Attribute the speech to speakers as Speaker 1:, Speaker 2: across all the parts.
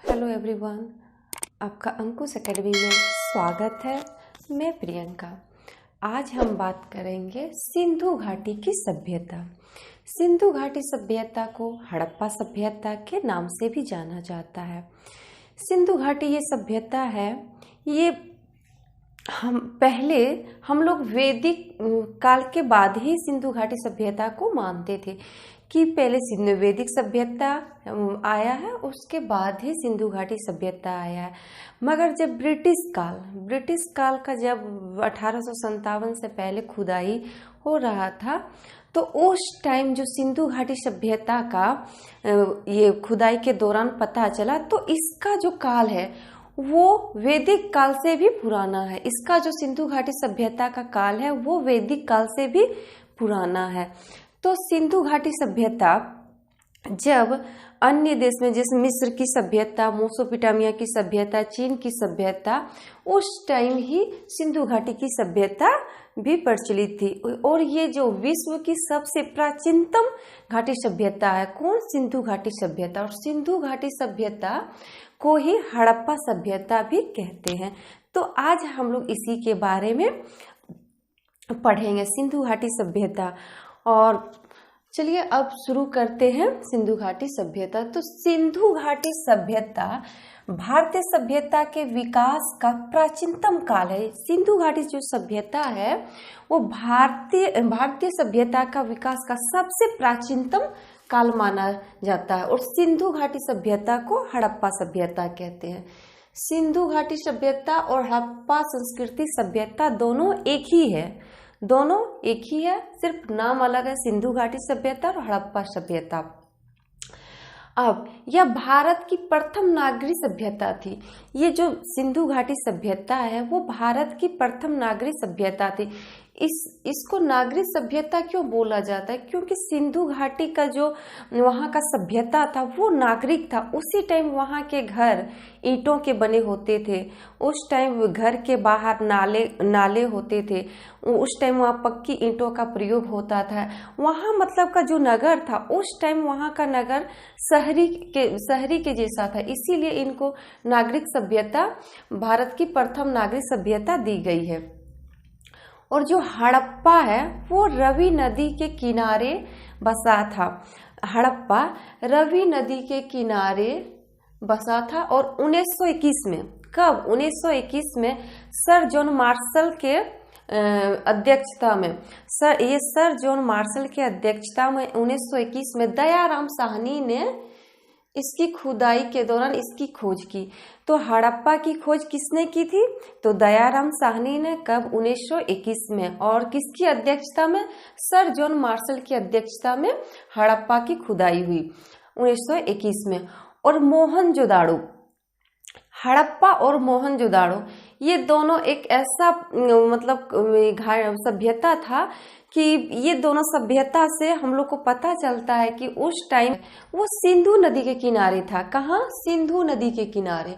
Speaker 1: Hello everyone, आपका अंकुश academy में स्वागत है। मैं प्रियंका। आज हम बात करेंगे सिंधु घाटी की सभ्यता। सिंधु घाटी सभ्यता को हड़प्पा सभ्यता के नाम से भी जाना जाता है। सिंधु घाटी ये सभ्यता है, ये हम लोग वैदिक काल के बाद ही सिंधु घाटी सभ्यता को मानते थे कि पहले सिंधु वैदिक सभ्यता आया है, उसके बाद ही सिंधु घाटी सभ्यता आया है। मगर जब ब्रिटिश काल का जब 1857 से पहले खुदाई हो रहा था, तो उस टाइम जो सिंधु घाटी सभ्यता का ये खुदाई के दौरान पता चला, तो इसका जो काल है वो वैदिक काल से भी पुराना है। इसका जो सिंधु घाटी सभ्यता का काल है वो वैदिक काल से भी पुराना है। तो सिंधु घाटी सभ्यता जब अन्य देश में जैसे मिस्र की सभ्यता, मेसोपोटामिया की सभ्यता, चीन की सभ्यता, उस टाइम ही सिंधु घाटी की सभ्यता भी प्रचलित थी। और ये जो विश्व की सबसे प्राचीनतम घाटी सभ्यता है, कौन? सिंधु घाटी सभ्यता। और सिंधु घाटी सभ्यता को ही हड़प्पा सभ्यता भी कहते हैं। तो आज हम लोग इसी के बारे में पढ़ेंगे, सिंधु घाटी सभ्यता। और चलिए अब शुरू करते हैं सिंधु घाटी सभ्यता। तो सिंधु घाटी सभ्यता भारतीय सभ्यता के विकास का प्राचीनतम काल है। सिंधु घाटी जो सभ्यता है वो भारतीय सभ्यता का विकास का सबसे प्राचीनतम काल माना जाता है। और सिंधु घाटी सभ्यता को हड़प्पा सभ्यता कहते हैं। सिंधु घाटी सभ्यता और हड़प्पा संस्कृति सभ्यता दोनों एक ही है, सिर्फ नाम अलग है, सिंधु घाटी सभ्यता और हड़प्पा सभ्यता। अब यह भारत की प्रथम नागरिक सभ्यता थी। ये जो सिंधु घाटी सभ्यता है वो भारत की प्रथम नागरिक सभ्यता थी। इसको नागरिक सभ्यता क्यों बोला जाता है? क्योंकि सिंधु घाटी का जो वहाँ का सभ्यता था वो नागरिक था। उसी टाइम वहाँ के घर ईंटों के बने होते थे। उस टाइम घर के बाहर नाले होते थे। उस टाइम वहाँ पक्की ईंटों का प्रयोग होता था। वहाँ मतलब का जो नगर था उस टाइम वहाँ का नगर शहरी के जैसा था। इसीलिए इनको नागरिक सभ्यता, भारत की प्रथम नागरिक सभ्यता दी गई है। और जो हड़प्पा है वो रवि नदी के किनारे बसा था। हड़प्पा रवि नदी के किनारे बसा था। और 1921 में, कब? 1921 में सर जॉन मार्शल के अध्यक्षता में, सर जॉन मार्शल के अध्यक्षता में 1921 में दयाराम साहनी ने इसकी खुदाई के दौरान इसकी खोज की। तो हड़प्पा की खोज किसने की थी? तो दयाराम साहनी ने। कब? 1921 में। और किसकी अध्यक्षता में? सर जॉन मार्शल की अध्यक्षता में हड़प्पा की खुदाई हुई 1921 में। और मोहनजोदाड़ो, हड़प्पा और मोहनजोदाड़ो ये दोनों एक ऐसा मतलब सभ्यता था कि ये दोनों सभ्यता से हम लोग को पता चलता है कि उस टाइम वो सिंधु नदी के किनारे था। कहाँ? सिंधु नदी के किनारे।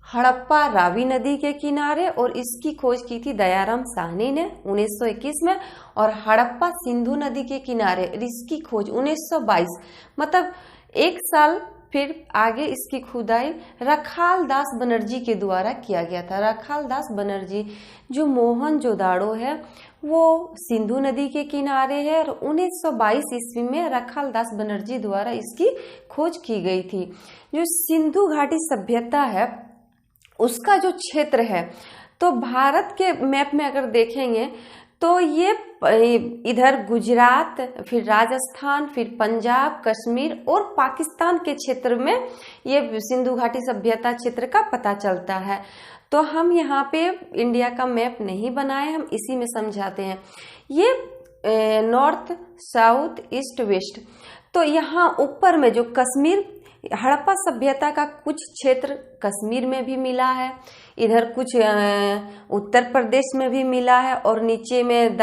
Speaker 1: हड़प्पा रावी नदी के किनारे, और इसकी खोज की थी दयाराम साहनी ने 1921 में। और हड़प्पा सिंधु नदी के किनारे, इसकी खोज 1922, मतलब एक साल फिर आगे इसकी खुदाई रखाल दास बनर्जी के द्वारा किया गया था। रखाल दास बनर्जी, जो मोहनजोदाड़ो है वो सिंधु नदी के किनारे है। और 1922 ईस्वी में रखाल दास बनर्जी द्वारा इसकी खोज की गई थी। जो सिंधु घाटी सभ्यता है उसका जो क्षेत्र है, तो भारत के मैप में अगर देखेंगे तो ये इधर गुजरात, फिर राजस्थान, फिर पंजाब, कश्मीर और पाकिस्तान के क्षेत्र में ये सिंधु घाटी सभ्यता क्षेत्र का पता चलता है। तो हम यहाँ पे इंडिया का मैप नहीं बनाए, हम इसी में समझाते हैं। ये नॉर्थ, साउथ, ईस्ट, वेस्ट। तो यहाँ ऊपर में जो कश्मीर, हड़प्पा सभ्यता का कुछ क्षेत्र कश्मीर में भी मिला है, इधर कुछ उत्तर प्रदेश में भी मिला है, और नीचे में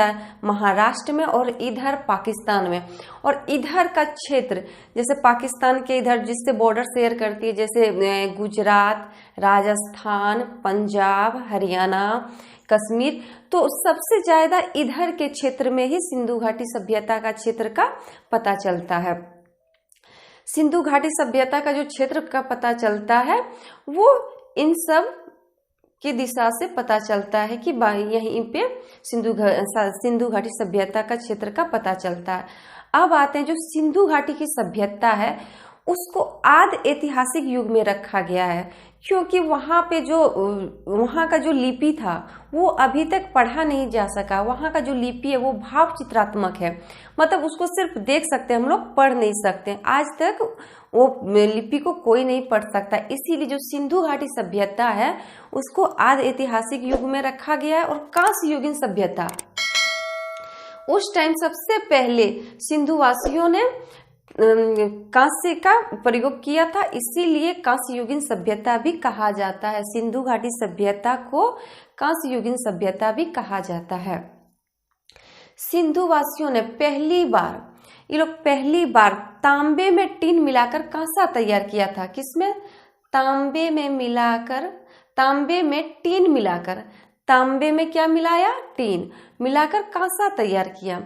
Speaker 1: महाराष्ट्र में, और इधर पाकिस्तान में। और इधर का क्षेत्र जैसे पाकिस्तान के इधर जिससे बॉर्डर शेयर करती है, जैसे गुजरात, राजस्थान, पंजाब, हरियाणा, कश्मीर, तो सबसे ज्यादा इधर के क्षेत्र में ही सिंधु घाटी सभ्यता का क्षेत्र का पता चलता है। सिंधु घाटी सभ्यता का जो क्षेत्र का पता चलता है वो इन सब की दिशा से पता चलता है कि यहीं पे सिंधु घाटी सभ्यता का क्षेत्र का पता चलता है। अब आते हैं जो सिंधु घाटी की सभ्यता है उसको आद ऐतिहासिक युग में रखा गया है, क्योंकि वहाँ पे जो वहाँ का जो लिपि था वो अभी तक पढ़ा नहीं जा सका। वहाँ का जो लिपि है वो भाव चित्रात्मक है, मतलब उसको सिर्फ देख सकते हैं हम लोग, पढ़ नहीं सकते। आज तक वो लिपि को कोई नहीं पढ़ सकता, इसीलिए जो सिंधु घाटी सभ्यता है उसको आद ऐतिहासिक युग में रखा गया है। और कांस्य युगीन सभ्यता, उस टाइम सबसे पहले सिंधुवासियों ने कांस्य का प्रयोग किया था, इसीलिए कांस्य युगीन सभ्यता भी कहा जाता है। सिंधु घाटी सभ्यता को कांस्य युगीन सभ्यता भी कहा जाता है। सिंधुवासियों ने पहली बार तांबे में टीन मिलाकर कांसा तैयार किया था। किसमें? तांबे में क्या मिलाया? टीन मिलाकर कांसा तैयार किया।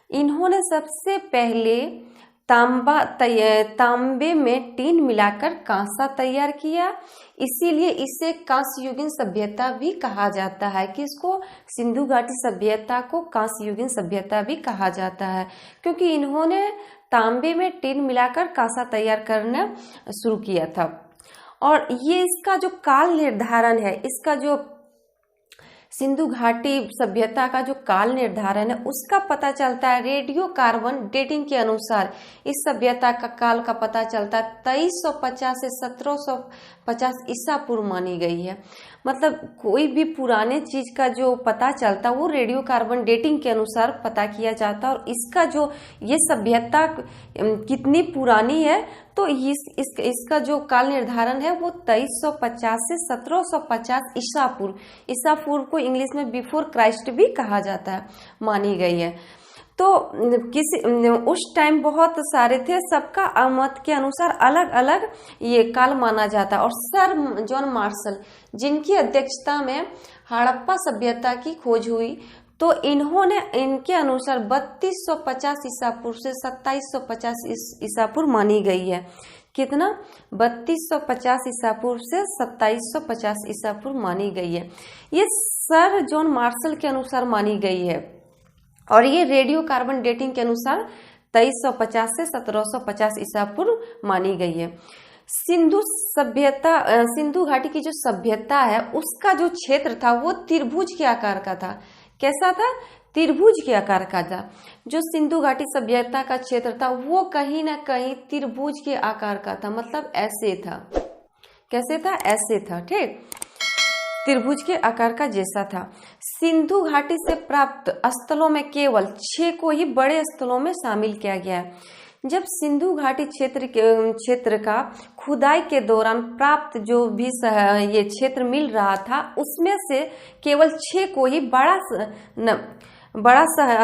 Speaker 1: इन्होंने सबसे पहले तांबे में टीन मिलाकर कांसा तैयार किया, इसीलिए इसे कांस्य युगीन सभ्यता भी कहा जाता है। किसको? सिंधु घाटी सभ्यता को कांस्य युगीन सभ्यता भी कहा जाता है, क्योंकि इन्होंने तांबे में टीन मिलाकर कांसा तैयार करना शुरू किया था। और ये इसका जो काल निर्धारण है, इसका जो सिंधु घाटी सभ्यता का जो काल निर्धारण है उसका पता चलता है रेडियो कार्बन डेटिंग के अनुसार। इस सभ्यता का काल का पता चलता है 2350 से 1750 ईसा पूर्व मानी गई है। मतलब कोई भी पुराने चीज का जो पता चलता वो रेडियो कार्बन डेटिंग के अनुसार पता किया जाता है। और इसका जो ये सभ्यता कितनी पुरानी है तो इसका जो काल निर्धारण है वो 2350 से 1750 ईसा पूर्व को इंग्लिश में बिफोर क्राइस्ट भी कहा जाता है, मानी गई है। तो उस टाइम बहुत सारे थे, सबका मत के अनुसार अलग अलग ये काल माना जाता है। और सर जॉन मार्शल जिनकी अध्यक्षता में हड़प्पा सभ्यता की खोज हुई, तो इन्होंने इनके अनुसार 3250 ईसा पूर्व से 2750 ईसा पूर्व मानी गई है। कितना? 3250 ईसा पूर्व से 2750 ईसा पूर्व मानी गई है। ये सर जॉन मार्शल के अनुसार मानी गई है। और ये रेडियो कार्बन डेटिंग के अनुसार 2350 से 1750 ईसा पूर्व मानी गई है। सिंधु घाटी की जो सभ्यता है उसका जो क्षेत्र था वो त्रिभुज के आकार का था। कैसा था? त्रिभुज के आकार का था। जो सिंधु घाटी सभ्यता का क्षेत्र था वो कहीं ना कहीं त्रिभुज के आकार का था, मतलब ऐसे था। कैसे था? ऐसे था। ठीक, त्रिभुज के आकार का जैसा था। सिंधु घाटी से प्राप्त स्थलों में केवल 6 को ही बड़े स्थलों में शामिल किया गया है। जब सिंधु घाटी क्षेत्र का खुदाई के दौरान प्राप्त जो भी ये क्षेत्र मिल रहा था उसमें से केवल 6 को ही बड़ा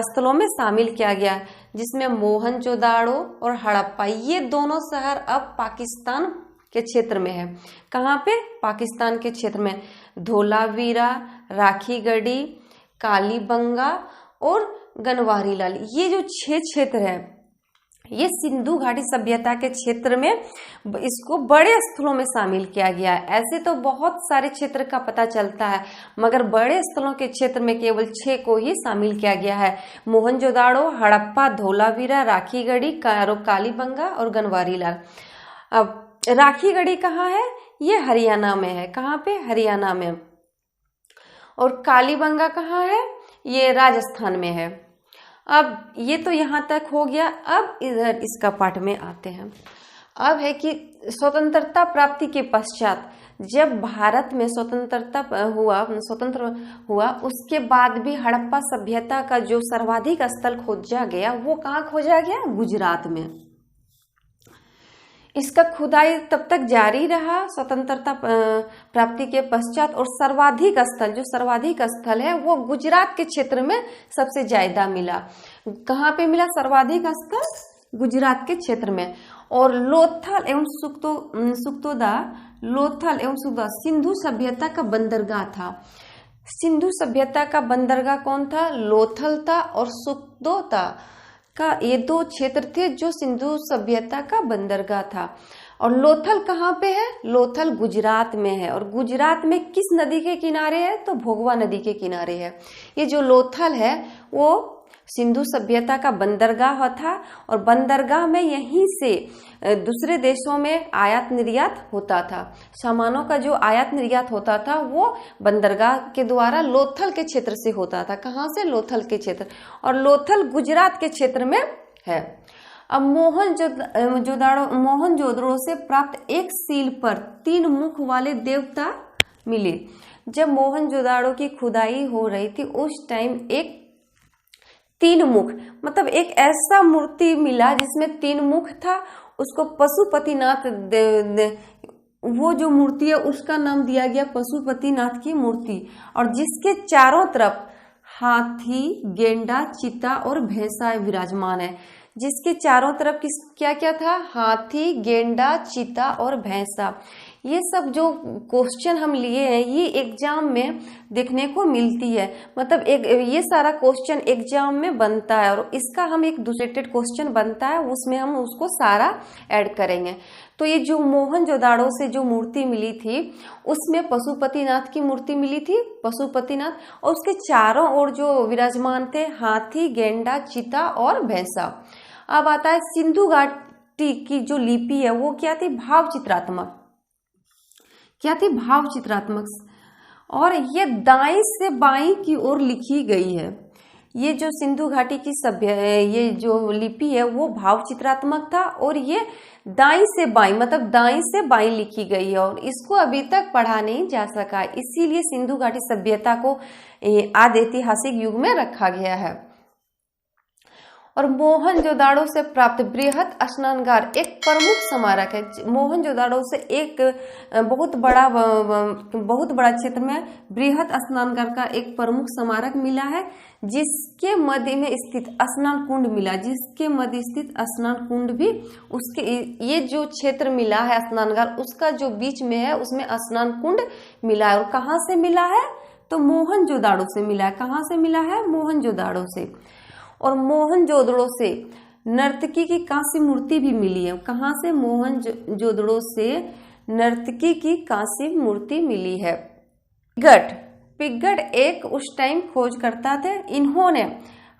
Speaker 1: स्थलों में शामिल किया गया, जिसमें मोहनजोदाड़ो और हड़प्पा ये दोनों शहर अब पाकिस्तान के क्षेत्र में है। कहाँ पे? पाकिस्तान के क्षेत्र में। धोलावीरा, राखीगढ़ी, कालीबंगा और गनवारीलाल, ये जो 6 क्षेत्र है ये सिंधु घाटी सभ्यता के क्षेत्र में इसको बड़े स्थलों में शामिल किया गया है। ऐसे तो बहुत सारे क्षेत्र का पता चलता है, मगर बड़े स्थलों के क्षेत्र में केवल 6 को ही शामिल किया गया है। मोहनजोदाड़ो, हड़प्पा, धोलावीरा, राखीगढ़ी, कालीबंगा और गनवारीलाल। अब राखीगढ़ी कहाँ है? ये हरियाणा में है। कहाँ पे? हरियाणा में। और कालीबंगा कहाँ है? ये राजस्थान में है। अब ये तो यहाँ तक हो गया। अब इधर इसका पाठ में आते हैं। अब है कि स्वतंत्रता प्राप्ति के पश्चात जब भारत में स्वतंत्र हुआ उसके बाद भी हड़प्पा सभ्यता का जो सर्वाधिक स्थल खोजा गया वो कहाँ खोजा गया? गुजरात में। इसका खुदाई तब तक जारी रहा स्वतंत्रता प्राप्ति के पश्चात। और सर्वाधिक स्थल है वो गुजरात के क्षेत्र में सबसे ज्यादा मिला। कहाँ पे मिला सर्वाधिक स्थल? गुजरात के क्षेत्र में। और लोथल एवं सुक्तोदा सिंधु सभ्यता का बंदरगाह था। सिंधु सभ्यता का बंदरगाह कौन था? लोथल था और सुक्तो था। का ये दो क्षेत्र थे जो सिंधु सभ्यता का बंदरगाह था। और लोथल कहाँ पे है? लोथल गुजरात में है। और गुजरात में किस नदी के किनारे है? तो भोगवा नदी के किनारे है। ये जो लोथल है वो सिंधु सभ्यता का बंदरगाह था और बंदरगाह में यहीं से दूसरे देशों में आयात निर्यात होता था। सामानों का जो आयात निर्यात होता था वो बंदरगाह के द्वारा लोथल के क्षेत्र से होता था। कहाँ से? लोथल के क्षेत्र। और लोथल गुजरात के क्षेत्र में है। अब मोहनजोदड़ो से प्राप्त एक सील पर 3 मुख वाले देवता मिले। जब मोहनजोदड़ो की खुदाई हो रही थी उस टाइम एक 3 मुख मतलब एक ऐसा मूर्ति मिला जिसमें 3 मुख था। उसको पशुपतिनाथ वो जो मूर्ति है उसका नाम दिया गया पशुपतिनाथ की मूर्ति। और जिसके चारों तरफ हाथी, गेंडा, चीता और भैंसा विराजमान है। जिसके चारों तरफ क्या क्या था? हाथी, गेंडा, चीता और भैंसा। ये सब जो क्वेश्चन हम लिए हैं ये एग्जाम में देखने को मिलती है। मतलब ये सारा क्वेश्चन एग्जाम में बनता है और इसका हम एक दूसरेटेड क्वेश्चन बनता है उसमें हम उसको सारा ऐड करेंगे। तो ये जो मोहनजोदड़ो से जो मूर्ति मिली थी उसमें पशुपतिनाथ की मूर्ति मिली थी, पशुपतिनाथ, और उसके चारों ओर जो विराजमान थे हाथी, गेंडा, चीता और भैंसा। अब आता है सिंधु घाटी की जो लिपि है वो क्या थी? भाव चित्रात्मक। क्या थी? भाव चित्रात्मक। और ये दाएं से बाएं की ओर लिखी गई है। ये जो सिंधु घाटी की ये जो लिपि है वो भाव चित्रात्मक था और ये दाएं से बाएं मतलब दाएं से बाएं लिखी गई है और इसको अभी तक पढ़ा नहीं जा सका। इसीलिए सिंधु घाटी सभ्यता को आदि ऐतिहासिक युग में रखा गया है। और मोहनजोदड़ो से प्राप्त बृहत स्नानागार एक प्रमुख स्मारक है। मोहनजोदड़ो से एक बहुत बड़ा क्षेत्र में बृहत स्नानागार का एक प्रमुख स्मारक मिला है जिसके मध्य में स्थित स्नान कुंड मिला। जिसके मध्य स्थित स्नान कुंड भी उसके ये जो क्षेत्र मिला है स्नानागार उसका जो बीच में है उसमें स्नान कुंड मिला है। और कहाँ से मिला है? तो मोहनजोदड़ो से मिला है। कहाँ से मिला है? मोहनजोदड़ो से। और मोहनजोदड़ो से नर्तकी की कांस्य मूर्ति भी मिली है। कहाँ से? मोहनजोदड़ो से नर्तकी की कांस्य मूर्ति मिली है। पिग्गट एक उस टाइम खोजकर्ता थे। इन्होंने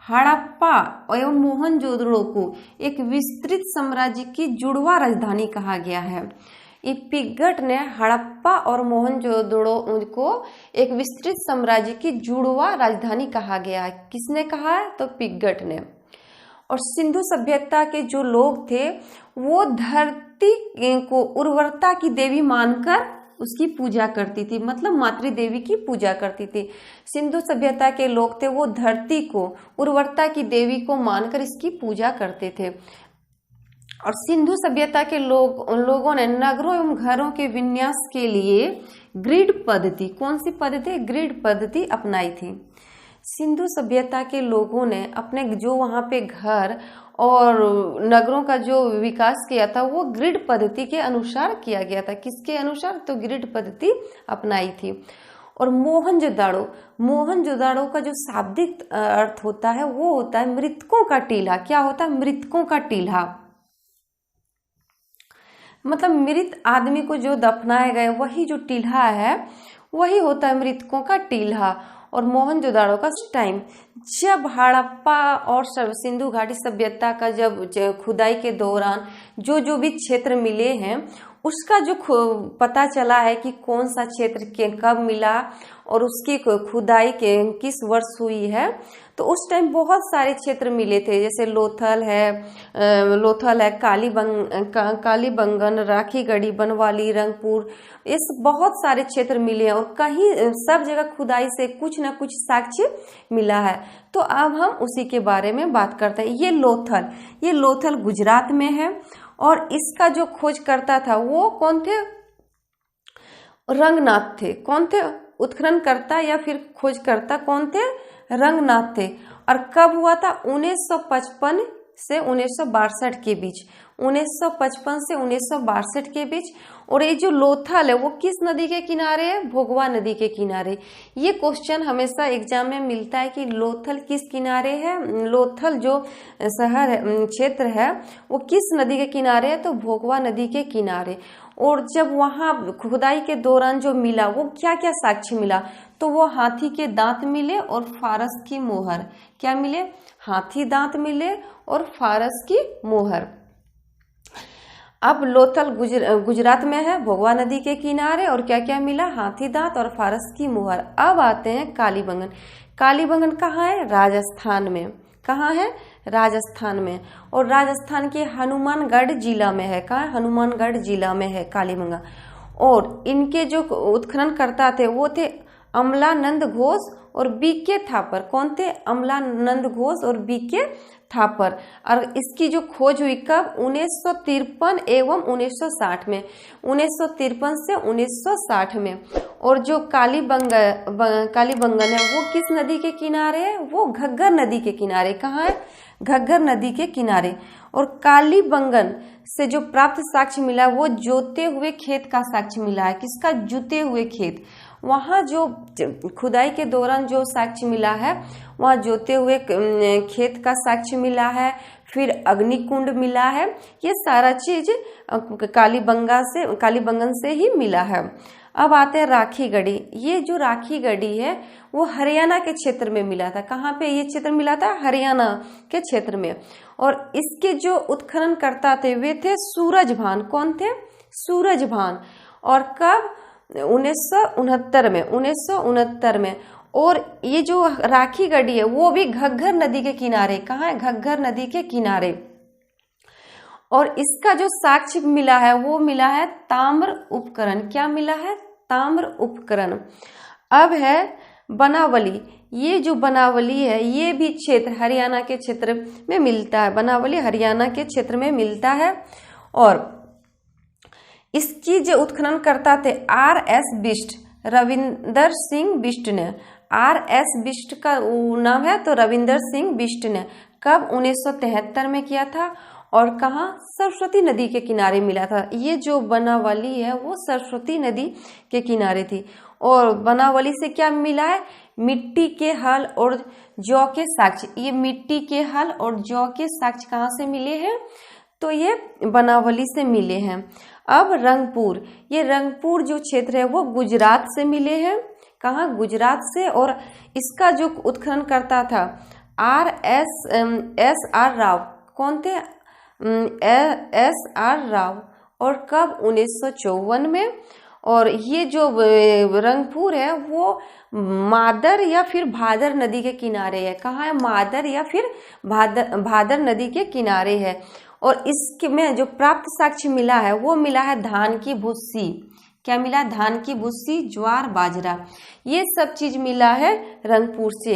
Speaker 1: हड़प्पा एवं मोहनजोदड़ो को एक विस्तृत साम्राज्य की जुड़वा राजधानी कहा गया है। पिग्गट ने हड़प्पा और मोहनजोदड़ो को एक विस्तृत साम्राज्य की जुड़वा राजधानी कहा गया है। किसने कहा है? तो पिग्गट ने। और सिंधु सभ्यता के जो लोग थे वो धरती को उर्वरता की देवी मानकर उसकी पूजा करती थी, मतलब मातृदेवी की पूजा करती थी। सिंधु सभ्यता के लोग थे वो धरती को उर्वरता की देवी को मानकर इसकी पूजा करते थे। और सिंधु सभ्यता के लोगों ने नगरों एवं घरों के विन्यास के लिए ग्रिड पद्धति, कौन सी पद्धति? ग्रिड पद्धति अपनाई थी। सिंधु सभ्यता के लोगों ने अपने जो वहाँ पे घर और नगरों का जो विकास किया था वो ग्रिड पद्धति के अनुसार किया गया था। किसके अनुसार? तो ग्रिड पद्धति अपनाई थी। और मोहनजोदड़ो का जो शाब्दिक अर्थ होता है वो होता है मृतकों का टीला। क्या होता है? मृतकों का टीला। मतलब मृत आदमी को जो दफनाए गए वही जो टीला है वही होता है मृतकों का टीला। और मोहनजोदड़ो का टाइम जब हड़प्पा और सिंधु घाटी सभ्यता का जब खुदाई के दौरान जो भी क्षेत्र मिले हैं उसका जो पता चला है कि कौन सा क्षेत्र के कब मिला और उसकी खुदाई के किस वर्ष हुई है, तो उस टाइम बहुत सारे क्षेत्र मिले थे। जैसे लोथल है, कालीबंगन, राखीगढ़ी, बनवाली, रंगपुर, इस बहुत सारे क्षेत्र मिले हैं और कहीं सब जगह खुदाई से कुछ न कुछ साक्ष्य मिला है। तो अब हम उसी के बारे में बात करते हैं। ये लोथल गुजरात में है और इसका जो खोजकर्ता था वो कौन थे? रंगनाथ थे। कौन थे? उत्खननकर्ता या फिर खोजकर्ता कौन थे? रंगनाथ थे। और कब हुआ था? 1955 से 1962 के बीच 1955 से 1962 के बीच। और ये जो लोथल है वो किस नदी के किनारे है? भोगवा नदी के किनारे। ये क्वेश्चन हमेशा एग्जाम में मिलता है कि लोथल किस किनारे है। लोथल जो शहर है, क्षेत्र है, वो किस नदी के किनारे है? तो भोगवा नदी के किनारे। और जब वहां खुदाई के दौरान जो मिला वो क्या क्या साक्ष्य मिला? तो वो हाथी के दांत मिले और फारस की मोहर। क्या मिले? हाथी दांत मिले और फारस की मोहर। अब लोथल गुजरात में है, भोगवा नदी के किनारे, और क्या क्या मिला? हाथी दांत और फारस की मोहर। अब आते हैं कालीबंगन। कालीबंगन कहाँ है? राजस्थान में। कहाँ है? राजस्थान में। और राजस्थान के हनुमानगढ़ जिला में है। कहाँ? हनुमानगढ़ जिला में है कालीबंगन। और इनके जो उत्खनन करता थे वो थे अमलानंद घोष और बीके थापर। कौन थे? अमलानंद घोष और बीके थापर। और इसकी जो खोज हुई कब? 1953 एवं 1960 में। 1953 से 1960 में। और जो कालीबंगन है वो किस नदी के किनारे है? वो घग्गर नदी के किनारे। कहाँ है? घग्गर नदी के किनारे। और कालीबंगन से जो प्राप्त साक्ष्य मिला वो जोते हुए खेत का साक्ष्य मिला है। किसका? जुते हुए खेत। वहां जो खुदाई के दौरान जो साक्ष्य मिला है वहां जोते हुए खेत का साक्ष्य मिला है, फिर अग्निकुंड मिला है। ये सारा चीज कालीबंगन से ही मिला है। अब आते हैं राखी गढ़ी। ये जो राखी गढ़ी है वो हरियाणा के क्षेत्र में मिला था। कहाँ पे ये क्षेत्र मिला था? हरियाणा के क्षेत्र में। और इसके जो उत्खनन करता थे वे थे सूरजभान। कौन थे? सूरजभान। और कब? 1969 में। 1969 में। और ये जो राखी गढ़ी है वो भी घग्गर नदी के किनारे। कहाँ है? घग्गर नदी के किनारे। और इसका जो साक्ष्य मिला है वो मिला है ताम्र उपकरण। क्या मिला है? ताम्र उपकरण। अब है बनावली। ये जो बनावली है ये भी क्षेत्र हरियाणा के क्षेत्र में मिलता है। बनावली हरियाणा के क्षेत्र में मिलता है। और इसकी जो उत्खनन करता थे R.S. बिष्ट, रविंदर सिंह बिष्ट ने। R.S. बिष्ट का नाम है तो रविंदर सिंह बिष्ट ने। कब? 1973 में किया था। और कहाँ? सरस्वती नदी के किनारे मिला था। ये जो बनावली है वो सरस्वती नदी के किनारे थी। और बनावली से क्या मिला है? मिट्टी के हल और जौ के साक्ष्य। ये मिट्टी के हल और जौ के साक्ष्य कहाँ से मिले हैं? तो ये बनावली से मिले हैं। अब रंगपुर। ये रंगपुर जो क्षेत्र है वो गुजरात से मिले हैं। कहाँ? गुजरात से। और इसका जो उत्खनन करता था S.R. राव। कौन थे? S.R. राव। और कब? 1954 में। और ये जो रंगपुर है वो मादर या फिर भादर नदी के किनारे है। कहाँ है? मादर या फिर भादर नदी के किनारे है। और इसके में जो प्राप्त साक्ष्य मिला है वो मिला है धान की भूसी। क्या मिला? धान की भूसी, ज्वार, बाजरा। ये सब चीज मिला है रंगपुर से।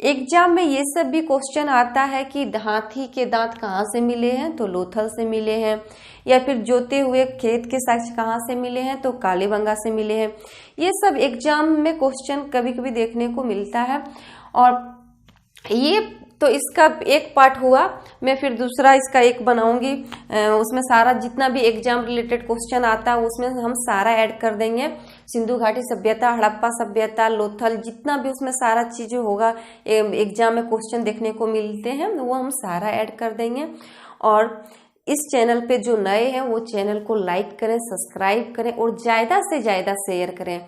Speaker 1: एग्जाम में ये सब भी क्वेश्चन आता है कि हाथी के दांत कहाँ से मिले हैं? तो लोथल से मिले हैं। या फिर जोते हुए खेत के साक्ष्य कहाँ से मिले हैं? तो कालीबंगा से मिले हैं। ये सब एग्जाम में क्वेश्चन कभी कभी देखने को मिलता है। और ये तो इसका एक पार्ट हुआ। मैं फिर दूसरा इसका एक बनाऊंगी। उसमें सारा जितना भी एग्जाम रिलेटेड क्वेश्चन आता है उसमें हम सारा ऐड कर देंगे। सिंधु घाटी सभ्यता, हड़प्पा सभ्यता, लोथल, जितना भी उसमें सारा चीजें होगा एग्जाम में क्वेश्चन देखने को मिलते हैं वो हम सारा ऐड कर देंगे। और इस चैनल पे जो नए हैं वो चैनल को लाइक करें, सब्सक्राइब करें और ज़्यादा से ज़्यादा शेयर करें।